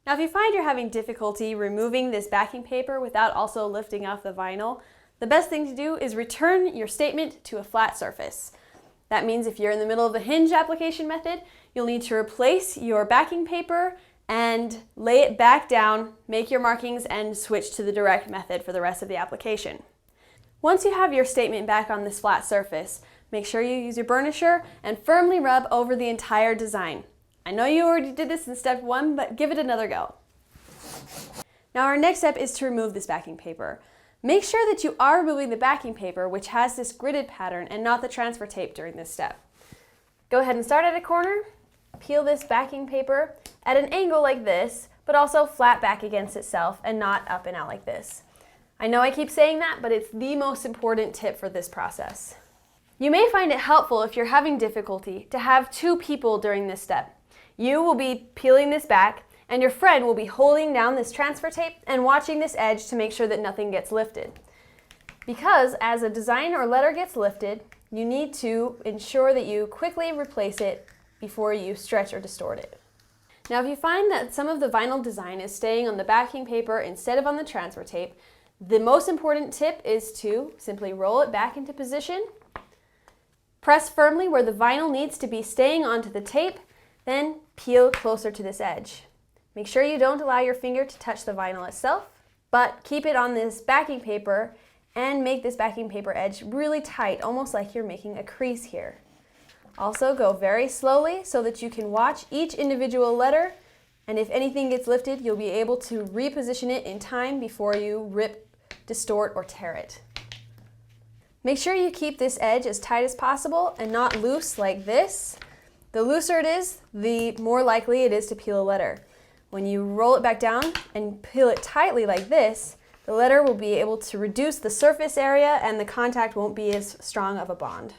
Now, if you find you're having difficulty removing this backing paper without also lifting off the vinyl, the best thing to do is return your statement to a flat surface. That means if you're in the middle of the hinge application method, you'll need to replace your backing paper and lay it back down, make your markings, and switch to the direct method for the rest of the application. Once you have your statement back on this flat surface, make sure you use your burnisher and firmly rub over the entire design. I know you already did this in step 1, but give it another go. Now our next step is to remove this backing paper. Make sure that you are removing the backing paper, which has this gridded pattern, and not the transfer tape during this step. Go ahead and start at a corner, peel this backing paper at an angle like this, but also flat back against itself and not up and out like this. I know I keep saying that, but it's the most important tip for this process. You may find it helpful if you're having difficulty to have 2 people during this step. You will be peeling this back, and your friend will be holding down this transfer tape and watching this edge to make sure that nothing gets lifted. Because as a design or letter gets lifted, you need to ensure that you quickly replace it before you stretch or distort it. Now, if you find that some of the vinyl design is staying on the backing paper instead of on the transfer tape, the most important tip is to simply roll it back into position, press firmly where the vinyl needs to be staying onto the tape, then peel closer to this edge. Make sure you don't allow your finger to touch the vinyl itself, but keep it on this backing paper and make this backing paper edge really tight, almost like you're making a crease here. Also, go very slowly so that you can watch each individual letter, and if anything gets lifted, you'll be able to reposition it in time before you rip, distort, or tear it. Make sure you keep this edge as tight as possible and not loose like this. The looser it is, the more likely it is to peel a letter. When you roll it back down and peel it tightly like this, the letter will be able to reduce the surface area and the contact won't be as strong of a bond.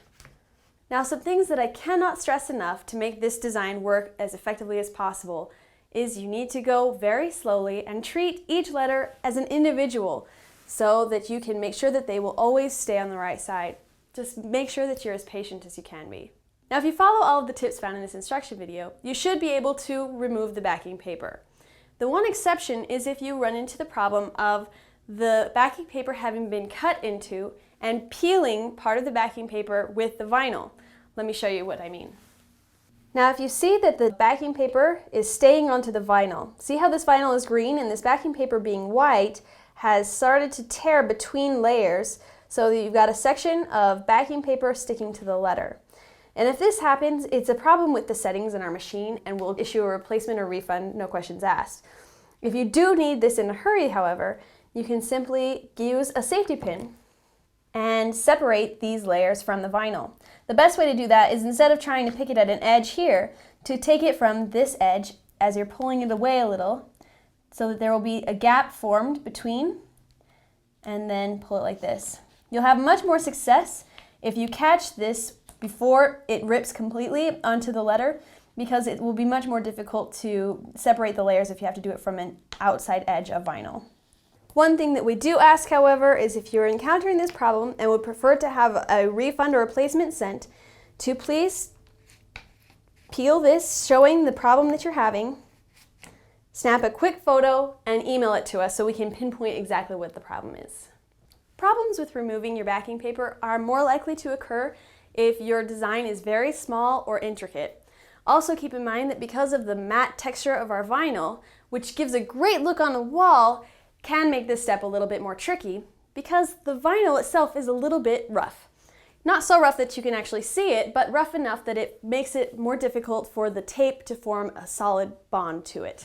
Now, some things that I cannot stress enough to make this design work as effectively as possible is you need to go very slowly and treat each letter as an individual so that you can make sure that they will always stay on the right side. Just make sure that you're as patient as you can be. Now, if you follow all of the tips found in this instruction video, you should be able to remove the backing paper. The one exception is if you run into the problem of the backing paper having been cut into and peeling part of the backing paper with the vinyl. Let me show you what I mean. Now, if you see that the backing paper is staying onto the vinyl, see how this vinyl is green and this backing paper being white has started to tear between layers so that you've got a section of backing paper sticking to the letter. And if this happens, it's a problem with the settings in our machine and we'll issue a replacement or refund, no questions asked. If you do need this in a hurry, however, you can simply use a safety pin and separate these layers from the vinyl. The best way to do that is, instead of trying to pick it at an edge here, to take it from this edge as you're pulling it away a little so that there will be a gap formed between, and then pull it like this. You'll have much more success if you catch this before it rips completely onto the letter, because it will be much more difficult to separate the layers if you have to do it from an outside edge of vinyl. One thing that we do ask, however, is if you're encountering this problem and would prefer to have a refund or replacement sent, to please peel this showing the problem that you're having, snap a quick photo, and email it to us so we can pinpoint exactly what the problem is. Problems with removing your backing paper are more likely to occur if your design is very small or intricate. Also keep in mind that because of the matte texture of our vinyl, which gives a great look on a wall, can make this step a little bit more tricky because the vinyl itself is a little bit rough. Not so rough that you can actually see it, but rough enough that it makes it more difficult for the tape to form a solid bond to it.